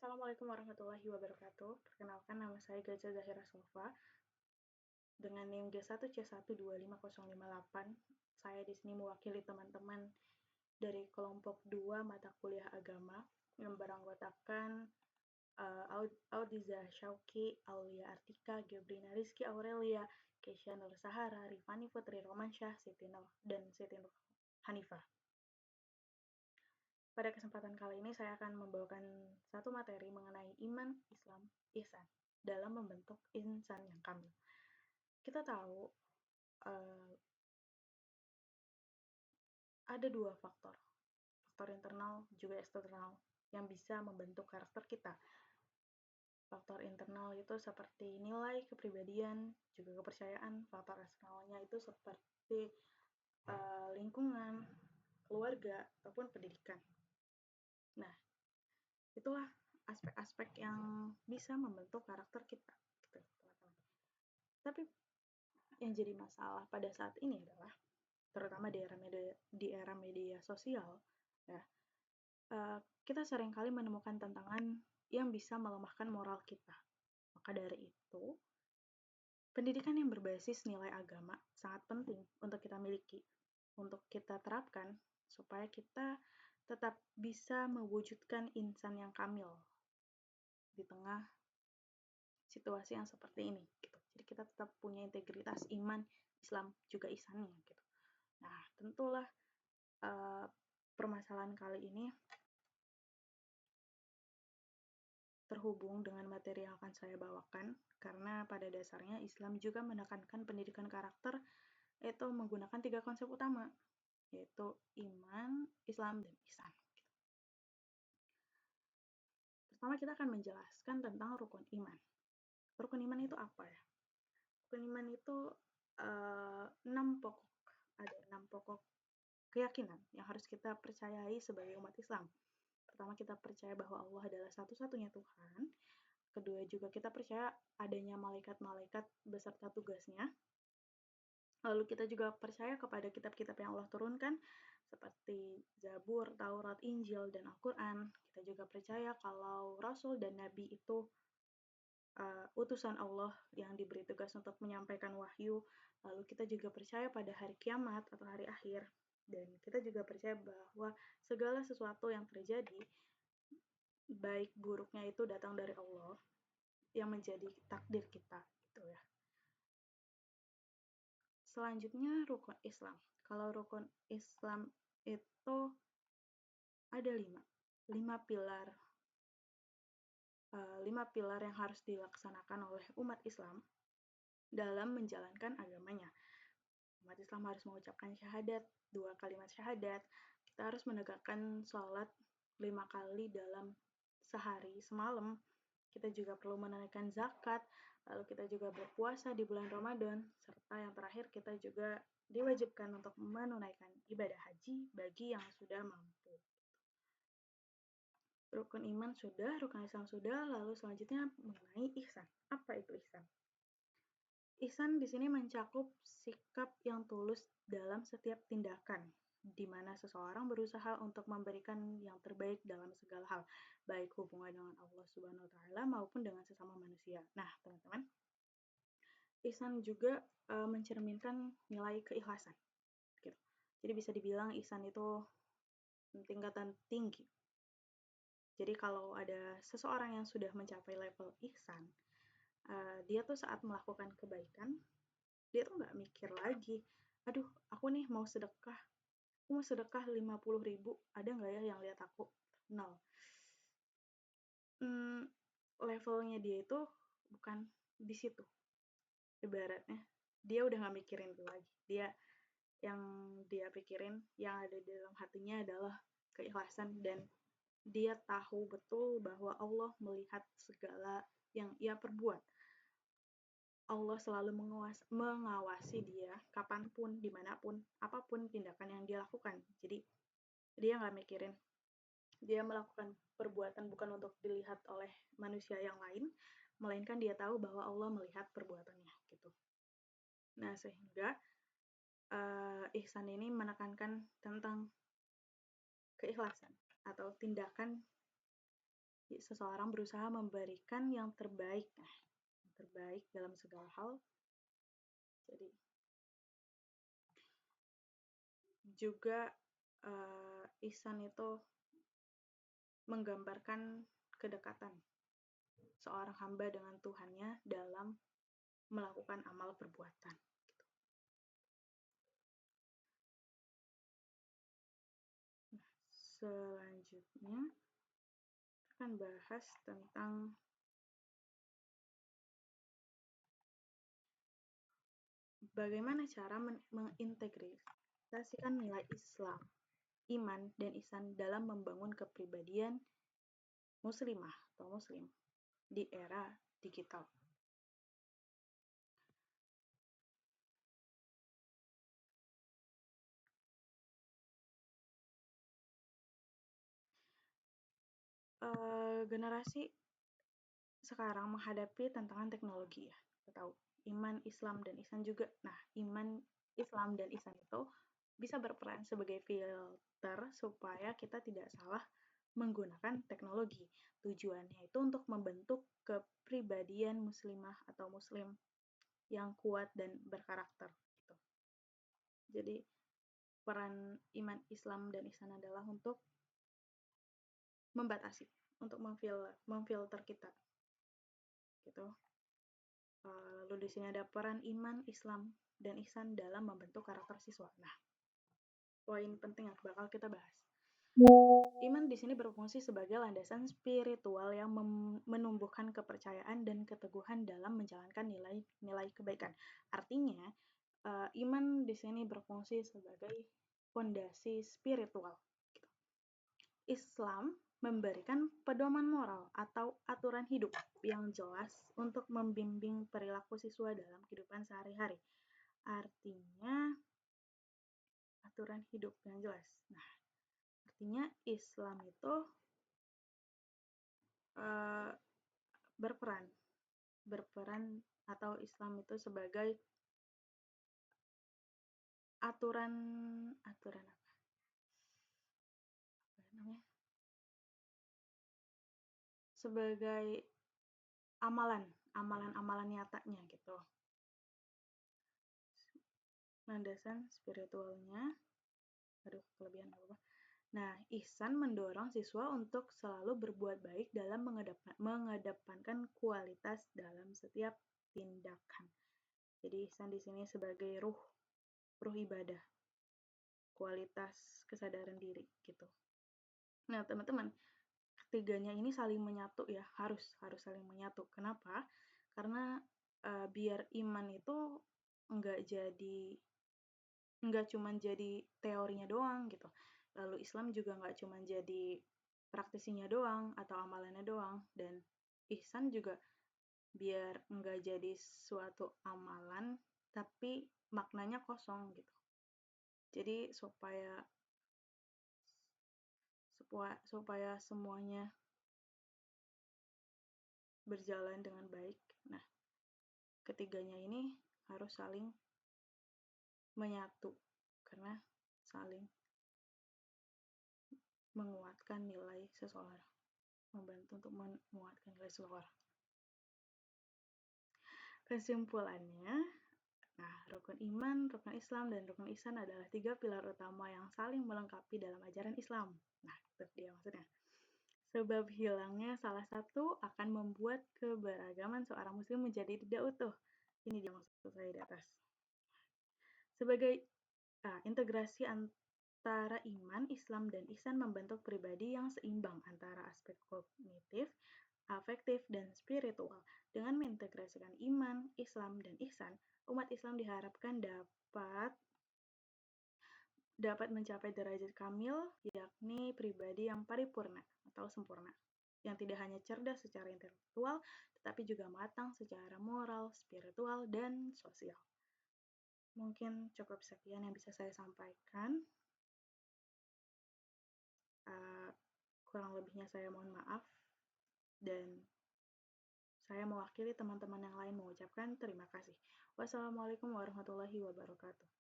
Assalamualaikum warahmatullahi wabarakatuh. Perkenalkan, nama saya Gaza Zahira Sofa dengan NIM G1C12508. Saya di sini mewakili teman-teman dari kelompok 2 mata kuliah agama yang beranggotakan Audiza Syauki, Aulia Artika, Gebrina Rizky Aurelia, Keisha Nur Sahara, Rifani Putri Romansyah, dan Siti Nur Hanifah. Pada kesempatan kali ini saya akan membawakan satu materi mengenai iman, Islam, ihsan dalam membentuk insan yang kamil. Kita tahu ada dua faktor internal juga eksternal yang bisa membentuk karakter kita. Faktor internal itu seperti nilai, kepribadian, juga kepercayaan. Faktor eksternalnya itu seperti lingkungan, keluarga, ataupun pendidikan. Nah, itulah aspek-aspek yang bisa membentuk karakter kita, gitu, teman-teman. Tapi yang jadi masalah pada saat ini adalah, terutama di era media sosial, ya, kita seringkali menemukan tantangan yang bisa melemahkan moral kita. Maka dari itu, pendidikan yang berbasis nilai agama sangat penting untuk kita miliki, untuk kita terapkan, supaya kita tetap bisa mewujudkan insan yang kamil di tengah situasi yang seperti ini, gitu. Jadi kita tetap punya integritas iman, Islam, juga ihsannya, gitu. Nah, tentulah permasalahan kali ini terhubung dengan materi yang akan saya bawakan, karena pada dasarnya Islam juga menekankan pendidikan karakter itu menggunakan 3 konsep utama, yaitu iman, Islam, dan ihsan. Pertama, kita akan menjelaskan tentang rukun iman. Rukun iman itu apa ya? Rukun iman itu 6 pokok. Ada 6 pokok keyakinan yang harus kita percayai sebagai umat Islam. Pertama, kita percaya bahwa Allah adalah satu-satunya Tuhan. Kedua, juga kita percaya adanya malaikat-malaikat beserta tugasnya. Lalu kita juga percaya kepada kitab-kitab yang Allah turunkan, seperti Zabur, Taurat, Injil, dan Al-Quran. Kita juga percaya kalau Rasul dan Nabi itu utusan Allah yang diberi tugas untuk menyampaikan wahyu. Lalu kita juga percaya pada hari kiamat atau hari akhir. Dan kita juga percaya bahwa segala sesuatu yang terjadi, baik buruknya itu datang dari Allah, yang menjadi takdir kita, gitu ya. Selanjutnya rukun Islam. Kalau rukun Islam itu ada 5 pilar. 5 pilar yang harus dilaksanakan oleh umat Islam dalam menjalankan agamanya. Umat Islam harus mengucapkan syahadat, 2 kalimat syahadat. Kita harus menegakkan sholat 5 kali dalam sehari semalam. Kita juga perlu menunaikan zakat, lalu kita juga berpuasa di bulan Ramadan, serta yang terakhir kita juga diwajibkan untuk menunaikan ibadah haji bagi yang sudah mampu. Rukun iman sudah, rukun Islam sudah, lalu selanjutnya mengenai ihsan. Apa itu ihsan? Ihsan di sini mencakup sikap yang tulus dalam setiap tindakan, di mana seseorang berusaha untuk memberikan yang terbaik dalam segala hal, baik hubungan dengan Allah Subhanahu wa Ta'ala maupun dengan sesama manusia. Nah, teman-teman, ihsan juga mencerminkan nilai keikhlasan. Gitu. Jadi bisa dibilang ihsan itu tingkatan tinggi. Jadi kalau ada seseorang yang sudah mencapai level ihsan, dia tuh saat melakukan kebaikan, dia tuh nggak mikir lagi, aduh aku nih mau sedekah 50.000, ada nggak ya yang lihat aku? Nol. Levelnya dia itu bukan di situ. Ibaratnya dia udah nggak mikirin itu lagi. Yang dia pikirin, yang ada di dalam hatinya adalah keikhlasan, dan dia tahu betul bahwa Allah melihat segala yang ia perbuat. Allah selalu mengawasi dia kapanpun, dimanapun, apapun tindakan yang dia lakukan. Jadi dia nggak mikirin, dia melakukan perbuatan bukan untuk dilihat oleh manusia yang lain, melainkan dia tahu bahwa Allah melihat perbuatannya, gitu. Nah, sehingga ihsan ini menekankan tentang keikhlasan atau tindakan seseorang berusaha memberikan yang terbaik, yang terbaik dalam segala hal. Jadi juga ihsan itu menggambarkan kedekatan seorang hamba dengan Tuhannya dalam melakukan amal perbuatan. Nah, selanjutnya akan bahas tentang bagaimana cara mengintegrasikan nilai Islam, iman, dan ihsan dalam membangun kepribadian muslimah atau muslim di era digital. Generasi sekarang menghadapi tantangan teknologi ya, kita tahu iman, Islam, dan ihsan juga. Nah, iman, Islam, dan ihsan itu bisa berperan sebagai filter supaya kita tidak salah menggunakan teknologi. Tujuannya itu untuk membentuk kepribadian muslimah atau muslim yang kuat dan berkarakter gitu. Jadi peran iman, Islam, dan ihsan adalah untuk membatasi, untuk memfilter kita gitu. Lalu di sini ada peran iman, Islam, dan ihsan dalam membentuk karakter siswa. Nah, poin penting yang bakal kita bahas. Iman di sini berfungsi sebagai landasan spiritual yang menumbuhkan kepercayaan dan keteguhan dalam menjalankan nilai kebaikan. Artinya, iman di sini berfungsi sebagai fondasi spiritual. Islam memberikan pedoman moral atau aturan hidup yang jelas untuk membimbing perilaku siswa dalam kehidupan sehari-hari. Artinya, aturan hidup yang jelas. Nah, artinya Islam itu berperan atau Islam itu sebagai aturan apa namanya? Sebagai amalan nyatanya gitu. Landasan spiritualnya, kelebihan apa? Nah, ihsan mendorong siswa untuk selalu berbuat baik dalam mengedepankan kualitas dalam setiap tindakan. Jadi ihsan di sini sebagai ruh ibadah, kualitas kesadaran diri gitu. Nah, teman-teman, ketiganya ini saling menyatu ya, harus saling menyatu. Kenapa? Karena biar iman itu nggak cuma jadi teorinya doang gitu. Lalu Islam juga nggak cuma jadi praktisinya doang atau amalannya doang, dan ihsan juga biar nggak jadi suatu amalan tapi maknanya kosong gitu. Jadi supaya semuanya berjalan dengan baik. Nah, ketiganya ini harus saling menyatu karena saling menguatkan nilai seseorang, membantu untuk menguatkan nilai seseorang. Kesimpulannya, nah, rukun iman, rukun Islam, dan rukun ihsan adalah 3 pilar utama yang saling melengkapi dalam ajaran Islam. Nah, itu dia maksudnya. Sebab hilangnya salah satu akan membuat keberagaman seorang muslim menjadi tidak utuh. Ini dia maksud saya di atas. Sebagai integrasi antara iman, Islam, dan ihsan membentuk pribadi yang seimbang antara aspek kognitif, afektif, dan spiritual. Dengan mengintegrasikan iman, Islam, dan ihsan, umat Islam diharapkan dapat mencapai derajat kamil, yakni pribadi yang paripurna atau sempurna, yang tidak hanya cerdas secara intelektual, tetapi juga matang secara moral, spiritual, dan sosial. Mungkin cukup sekian yang bisa saya sampaikan. Kurang lebihnya saya mohon maaf, dan saya mewakili teman-teman yang lain mengucapkan terima kasih. Wassalamualaikum warahmatullahi wabarakatuh.